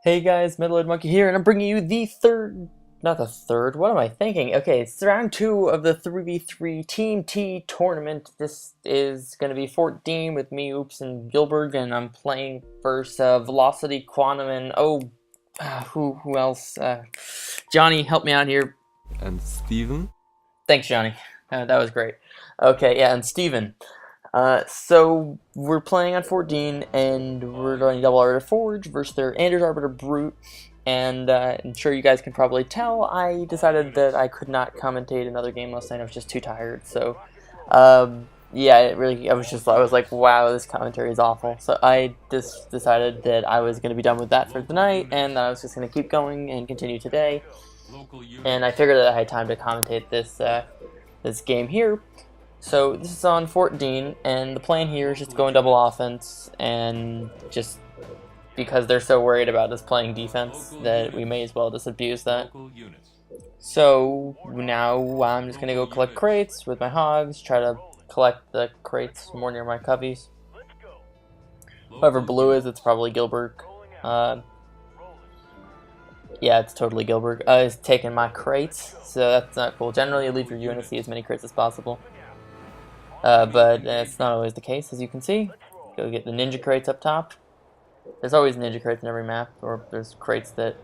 Hey guys, metaloidmonkey here, and I'm bringing you the third, not the third, what am I thinking? Okay, it's round 2 of the 3v3 Team T tournament. This is going to be 14 with me, Oops, and Gilbert, and I'm playing versus Velocity, Quantum, and who else? Johnny, help me out here. And Steven. Thanks, Johnny. That was great. Okay, yeah, and Steven. So we're playing on 14, and we're going double arbiter forge versus their Anders arbiter brute. And I'm sure you guys can probably tell I decided that I could not commentate another game last night. I was just too tired. So, yeah, it really, I was like, wow, this commentary is awful. So I just decided that I was going to be done with that for the night, and I was just going to keep going and continue today. And I figured that I had time to commentate this game here. So this is on 14, and the plan here is just going double offense, and just because they're so worried about us playing defense that we may as well just abuse that. So now I'm just going to go collect crates with my hogs, try to collect the crates more near my coveys. Whoever blue is, it's probably Gilbert. Yeah, it's totally Gilbert. He's taking my crates, so that's not cool. Generally, you leave your units as many crates as possible. But it's not always the case, as you can see. Go get the ninja crates up top. There's always ninja crates in every map, or there's crates that...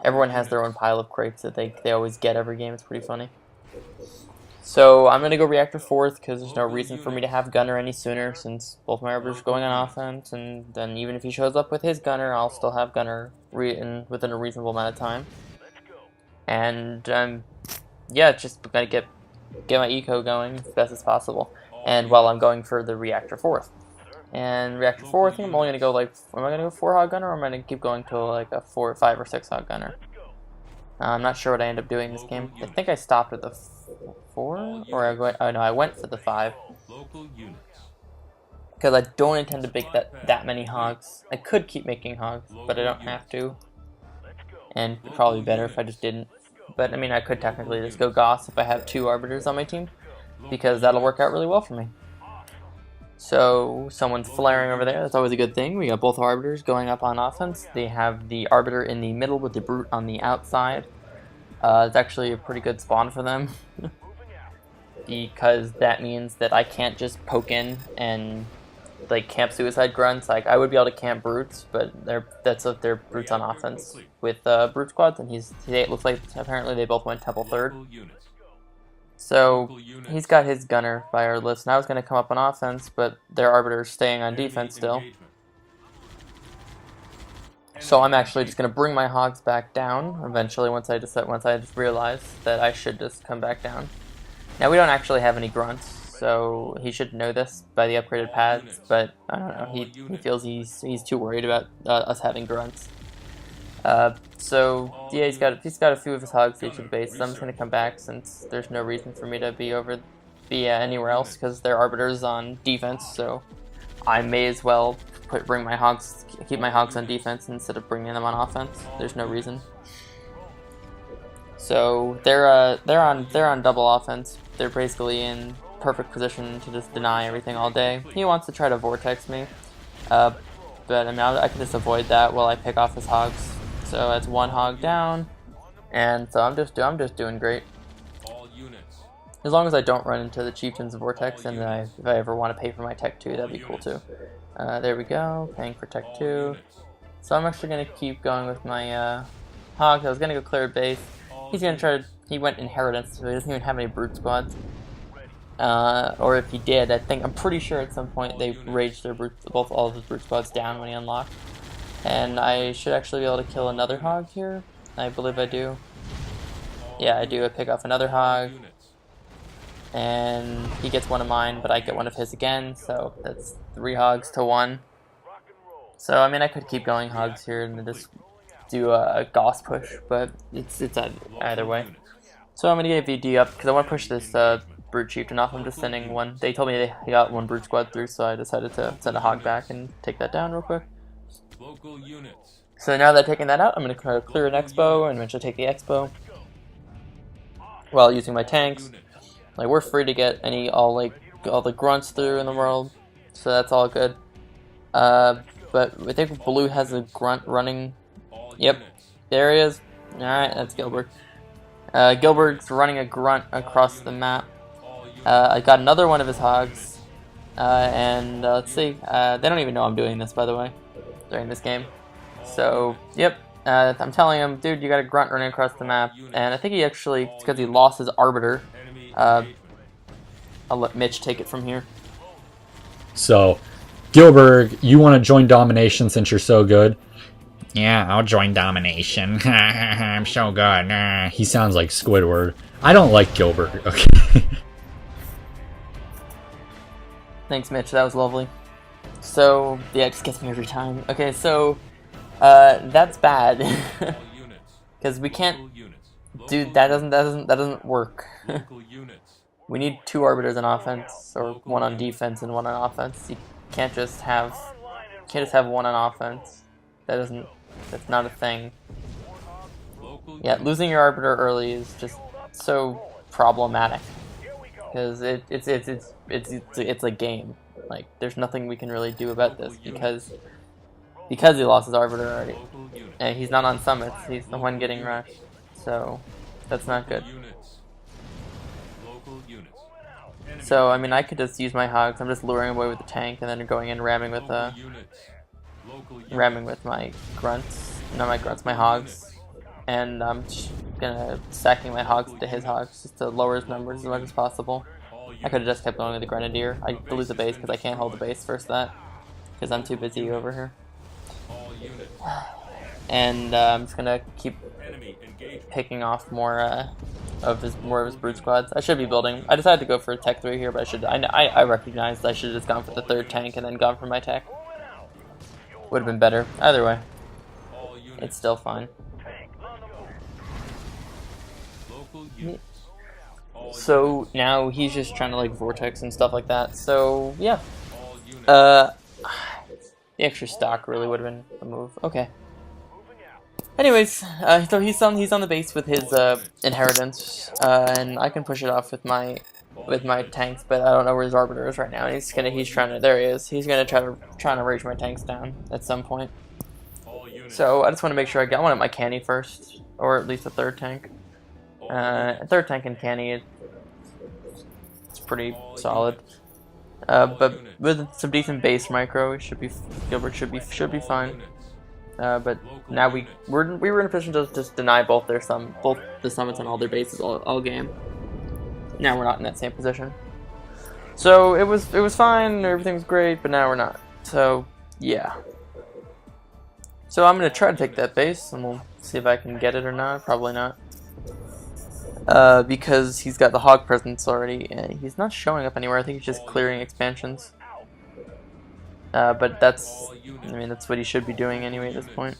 Everyone has their own pile of crates that they always get every game. It's pretty funny. So I'm going to go reactor fourth, because there's no reason for me to have gunner any sooner, since both my arbiters are going on offense, and then even if he shows up with his gunner, I'll still have gunner within a reasonable amount of time. And, yeah, just gotta get my eco going as best as possible, and while I'm going for the reactor fourth. And reactor fourth, I think I'm only gonna go like, am I gonna go 4 hog gunner, or am I gonna keep going to like a 4, 5, or 6 hog gunner? I'm not sure what I end up doing this game. I think I stopped at the 4, or I went for the 5, because I don't intend to make that many hogs. I could keep making hogs, but I don't have to, and probably better if I just didn't. But I mean, I could technically just go Goss if I have 2 arbiters on my team, because that'll work out really well for me. So someone's flaring over there. That's always a good thing. We got both arbiters going up on offense. They have the arbiter in the middle with the brute on the outside. It's actually a pretty good spawn for them, because that means that I can't just poke in and like camp suicide grunts. Like I would be able to camp brutes, but they're brutes on offense with brute squads, and it looks like apparently they both went temple third. So he's got his gunner by our list. Now he's going to come up on offense, but their arbiter's staying on defense still. So I'm actually just going to bring my hogs back down eventually once I just realize that I should just come back down. Now we don't actually have any grunts, so he should know this by the upgraded pads, but I don't know, he feels he's too worried about us having grunts. So yeah, he's got a few of his hogs to each of the bases. I'm just gonna come back since there's no reason for me to be anywhere else, because their arbiter's on defense. So I may as well keep my hogs on defense instead of bringing them on offense. There's no reason. So they're on double offense. They're basically in perfect position to just deny everything all day. He wants to try to vortex me, but I mean I can just avoid that while I pick off his hogs. So that's 1 hog down, and so I'm just doing great. As long as I don't run into the chieftain's vortex, and if I ever want to pay for my tech 2, that'd be cool too. There we go, paying for tech 2. So I'm actually gonna keep going with my hogs. I was gonna go clear base. He's gonna try to. He went inheritance, so he doesn't even have any brute squads. Or if he did, I'm pretty sure at some point they raged their all of his brute squads down when he unlocked. And I should actually be able to kill another hog here. I believe I do. Yeah, I do. I pick off another hog, and he gets 1 of mine, but I get 1 of his again. So that's 3 hogs to 1. So I mean, I could keep going hogs here and just do a Goss push, but it's either way. So I'm gonna get VD up because I want to push this brute chieftain off. I'm just sending 1. They told me they got 1 brute squad through, so I decided to send a hog back and take that down real quick. So now that I've taken that out, I'm going to try to clear an expo and eventually take the expo while using my tanks. Like, we're free to get all the grunts through in the world, so that's all good. but I think blue has a grunt running. Yep, there he is. Alright, that's Gilbert. Gilbert's running a grunt across the map. I got another one of his hogs. And let's see. They don't even know I'm doing this, by the way, during this game. So, yep. I'm telling him, dude, you got a grunt running across the map. And I think he actually, it's because he lost his arbiter. I'll let Mitch take it from here. So, Gilbert, you want to join domination since you're so good? Yeah, I'll join domination. I'm so good. He sounds like Squidward. I don't like Gilbert. Okay. Thanks, Mitch. That was lovely. So, yeah, it just gets me every time. Okay, so, that's bad. Because we can't... Dude, that doesn't work. We need 2 arbiters on offense, or 1 on defense and 1 on offense. You can't just have... one on offense. That's not a thing. Yeah, losing your arbiter early is just so problematic. Because it's a game. Like, there's nothing we can really do about this because he lost his arbiter already. And he's not on summits, he's the one getting rushed. So that's not good. So I mean, I could just use my hogs. I'm just luring away with the tank and then going in ramming with my grunts. Not my grunts, my hogs. And I'm just gonna stacking my hogs into his hogs just to lower his numbers as much as possible. I could have just kept going with the grenadier. I lose the base because I can't hold the base first that because I'm too busy over here. And I'm just gonna keep picking off more of his brute squads. I should be building. I decided to go for a tech 3 here, but I recognized I should have just gone for the 3rd tank and then gone for my tech. Would have been better. Either way, it's still fine. So now he's just trying to like vortex and stuff like that. So yeah, the extra stock really would have been a move. Okay. Anyways, so he's on the base with his inheritance, and I can push it off with my tanks, but I don't know where his arbiter is right now. And he's trying to, there he is. He's gonna try to rage my tanks down at some point. So I just want to make sure I want my canny first, or at least a 3rd tank. A 3rd tank and canny, it's pretty solid. But with some decent base micro, Gilbert should be fine. But now we were in a position to just deny both the summits on all their bases all game. Now we're not in that same position. So it was fine, everything was great, but now we're not. So yeah. So I'm gonna try to take that base, and we'll see if I can get it or not. Probably not. Because he's got the hog presence already, and he's not showing up anywhere. I think he's just clearing expansions. But that's what he should be doing anyway at this point.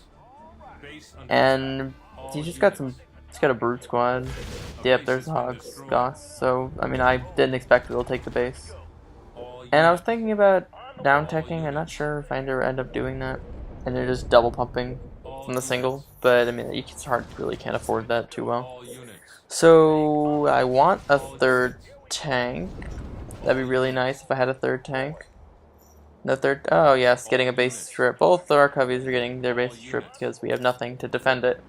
And he's got a brute squad. Yep, there's hogs, Goss. So I mean, I didn't expect he'll take the base. And I was thinking about down teching. I'm not sure if I end up doing that, and they're just double pumping from the single. But I mean, it's hard, really can't afford that too well. So I want a 3rd tank. That'd be really nice if I had a 3rd tank. No 3rd. Oh yes, getting a base strip. Both our coveys are getting their base stripped because we have nothing to defend it.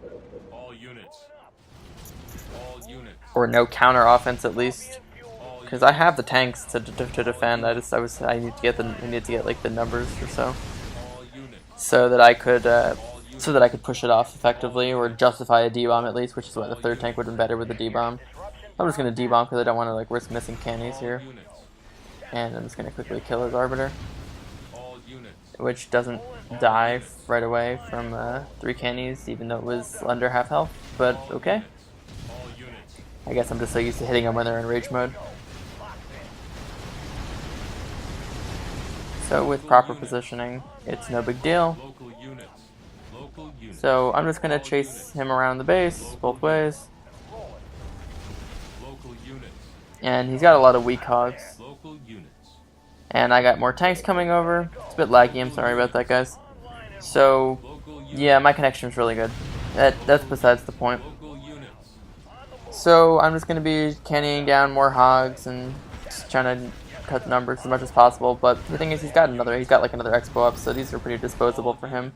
Or no counter offense at least. Because I have the tanks to defend. I need to get like the numbers or so that I could push it off effectively or justify a D-bomb at least, which is why the 3rd tank would have been better with the D-bomb. I'm just gonna D-bomb because I don't want to like risk missing cannies here. And I'm just gonna quickly kill his arbiter, which doesn't die right away from 3 cannies, even though it was under half health. But okay. I guess I'm just so used to hitting them when they're in rage mode. So with proper positioning, it's no big deal. So I'm just gonna chase him around the base both ways. And he's got a lot of weak hogs. And I got more tanks coming over. It's a bit laggy, I'm sorry about that, guys. So yeah, my connection is really good. That's besides the point. So I'm just gonna be cannying down more hogs and just trying to cut numbers as much as possible. But the thing is, he's got like another expo up, so these are pretty disposable for him.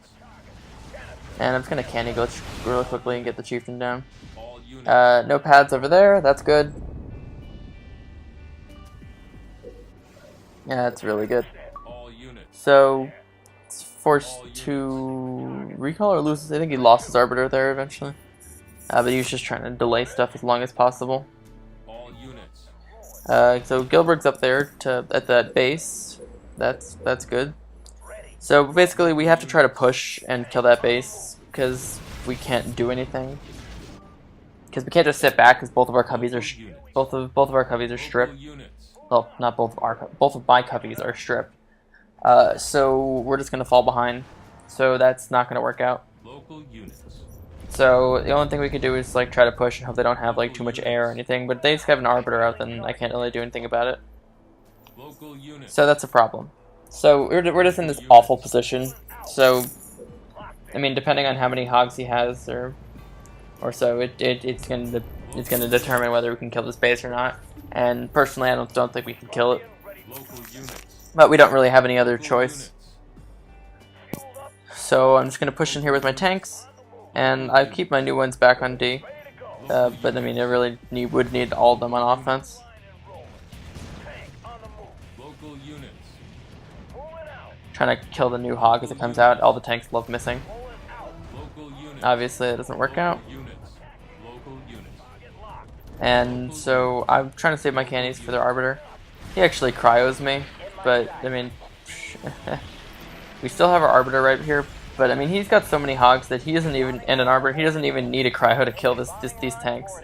And I'm just gonna candy glitch really quickly and get the chieftain down. No pads over there. That's good. Yeah, that's really good. So it's forced to recall or lose. I think he lost his arbiter there eventually. But he was just trying to delay stuff as long as possible. So Gilbert's up there at that base. That's good. So basically, we have to try to push and kill that base because we can't do anything. Because we can't just sit back because both of our coveys are both of our coveys are stripped. Well, not both of my coveys are stripped. So we're just gonna fall behind. So that's not gonna work out. So the only thing we can do is like try to push and hope they don't have like too much air or anything. But if they just have an arbiter out, then I can't really do anything about it. So that's a problem. So we're just in this awful position. So I mean, depending on how many hogs he has, or so, it's gonna determine whether we can kill this base or not. And personally, I don't think we can kill it. But we don't really have any other choice. So I'm just gonna push in here with my tanks, and I keep my new ones back on D. But I mean, I really would need all of them on offense. Trying to kill the new hog as it comes out. All the tanks love missing. Obviously, it doesn't work out. And so I'm trying to save my candies for their arbiter. He actually cryos me, but I mean, we still have our arbiter right here. But I mean, he's got so many hogs that he doesn't even, and an arbiter, he doesn't even need a cryo to kill these tanks.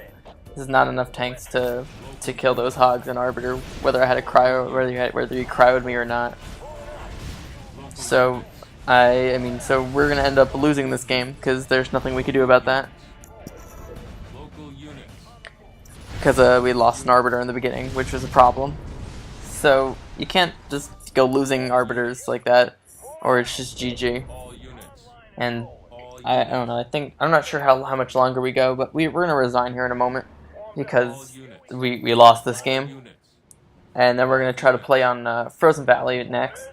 There's not enough tanks to kill those hogs and arbiter, whether I had a cryo, whether he cryoed me or not. So I mean, so we're gonna end up losing this game because there's nothing we could do about that. Because we lost an arbiter in the beginning, which was a problem. So you can't just go losing arbiters like that, or it's just GG. And I don't know. I'm not sure how much longer we go, but we're gonna resign here in a moment because we lost this game, and then we're gonna try to play on Frozen Valley next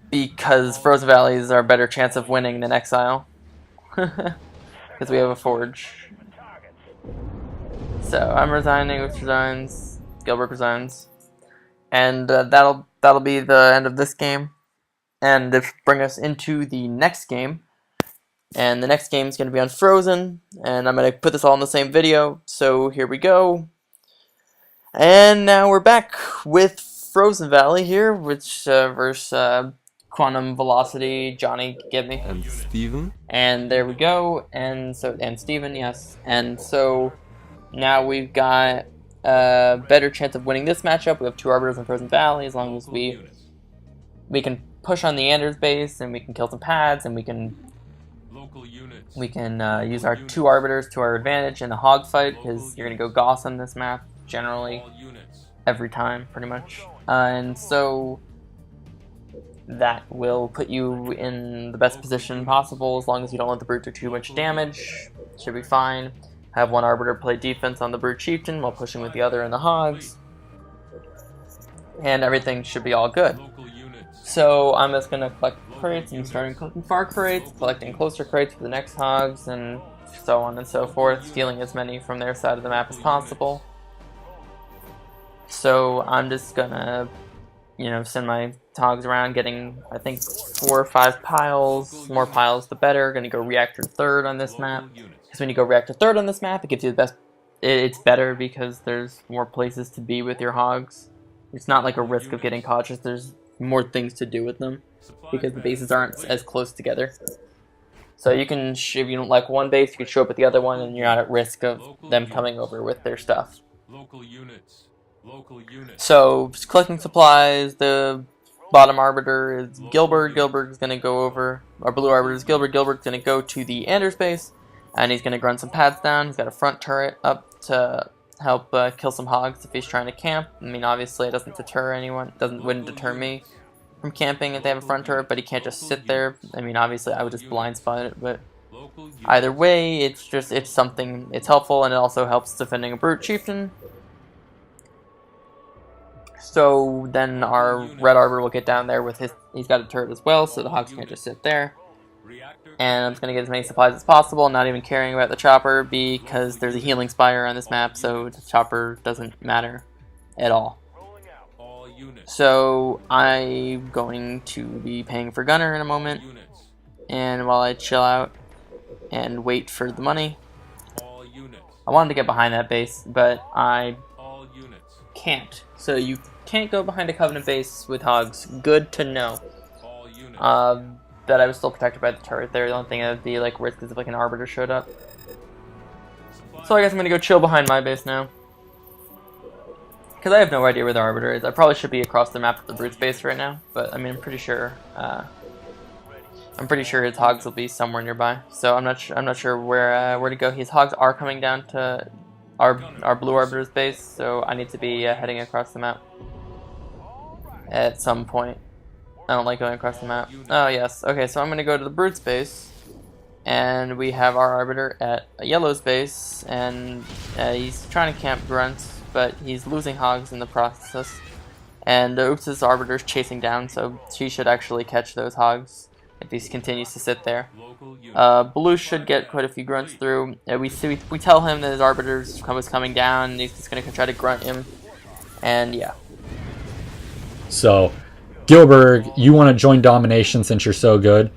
because Frozen Valley is our better chance of winning than Exile because we have a forge. So I'm resigning, Which resigns, Gilbert resigns, and that'll be the end of this game, and this bring us into the next game, and the next game is going to be on Frozen, and I'm going to put this all in the same video. So here we go, and now we're back with Frozen Valley here, which versus Quantum Velocity, Johnny, get me, and Steven, and there we go, and Steven, yes, and so. Now we've got a better chance of winning this matchup. We have 2 arbiters in Frozen Valley, as long as we can push on the Anders base, and we can kill some pads, and we can use our 2 arbiters to our advantage in the hog fight, because you're gonna go Goss on this map generally every time, pretty much. And so that will put you in the best position possible, as long as you don't let the brute do too much damage. Should be fine. Have 1 arbiter play defense on the brute chieftain while pushing with the other in the hogs, and everything should be all good. So I'm just gonna collect crates and starting collecting far crates, collecting closer crates for the next hogs, and so on and so forth, stealing as many from their side of the map as possible. So I'm just gonna, send my hogs around, getting I think 4 or 5 piles. More piles the better. Gonna go reactor 3rd on this map. Because when you go reactor 3rd on this map, it gives you the best. It's better because there's more places to be with your hogs. It's not like a risk of getting caught. Just there's more things to do with them because the bases aren't as close together. So you can, if you don't like one base, you can show up at the other one, and you're not at risk of them coming over with their stuff. So just collecting supplies. The bottom arbiter is Gilbert. Gilbert's gonna go over. Our blue arbiter is Gilbert. Gilbert's gonna go to the Anders base. And he's going to grunt some pads down. He's got a front turret up to help kill some hogs if he's trying to camp. I mean, obviously it doesn't deter anyone. Wouldn't deter me from camping if they have a front turret, but he can't just sit there. I mean, obviously I would just blind spot it, but either way, it's something. It's helpful, and it also helps defending a brute chieftain. So then our red arbiter will get down there with his. He's got a turret as well, so the hogs can't just sit there. And I'm just gonna get as many supplies as possible, not even caring about the chopper because there's a healing spire on this map, so the chopper doesn't matter at all. So I'm going to be paying for gunner in a moment, and while I chill out and wait for the money, I wanted to get behind that base, but I can't. So you can't go behind a Covenant base with hogs. Good to know. That I was still protected by the turret there. The only thing that would be like risk is if like an arbiter showed up. So I guess I'm gonna go chill behind my base now. Because I have no idea where the arbiter is. I probably should be across the map at the brute's base right now, but I mean I'm pretty sure his hogs will be somewhere nearby. So I'm not sure where to go. His hogs are coming down to our blue arbiter's base, so I need to be heading across the map at some point. I don't like going across the map. Oh yes, okay, so I'm gonna go to the brute's base, and we have our arbiter at a yellow's base, and he's trying to camp grunts, but he's losing hogs in the process. And Oops' arbiter's chasing down, so she should actually catch those hogs if he continues to sit there. Blue should get quite a few grunts through. We tell him that his arbiter's was coming down, and he's just gonna try to grunt him, and yeah. So, Gilbert, you want to join domination since you're so good?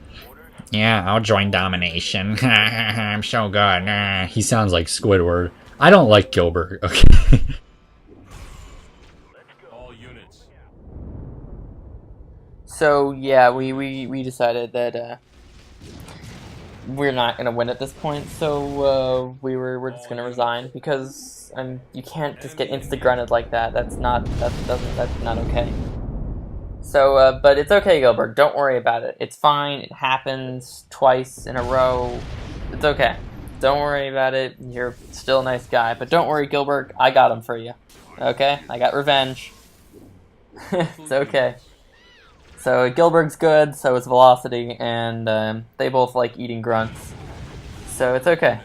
Yeah, I'll join domination. I'm so good. He sounds like Squidward. I don't like Gilbert, okay? So yeah, we decided that we're not gonna win at this point. So we're just gonna resign because you can't just get insta grunted like that. That's not okay. So but it's okay, Gilbert. Don't worry about it. It's fine. It happens twice in a row. It's okay. Don't worry about it. You're still a nice guy. But don't worry, Gilbert. I got him for you. Okay? I got revenge. It's okay. So Gilbert's good, so is Velocity, and they both like eating grunts. So it's okay.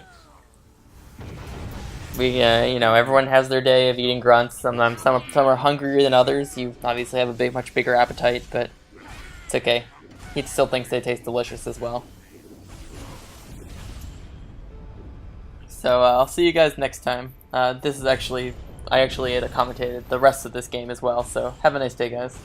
We, everyone has their day of eating grunts. Some are hungrier than others. You obviously have a much bigger appetite, but it's okay. He still thinks they taste delicious as well. So I'll see you guys next time. I actually had commentated the rest of this game as well. So have a nice day, guys.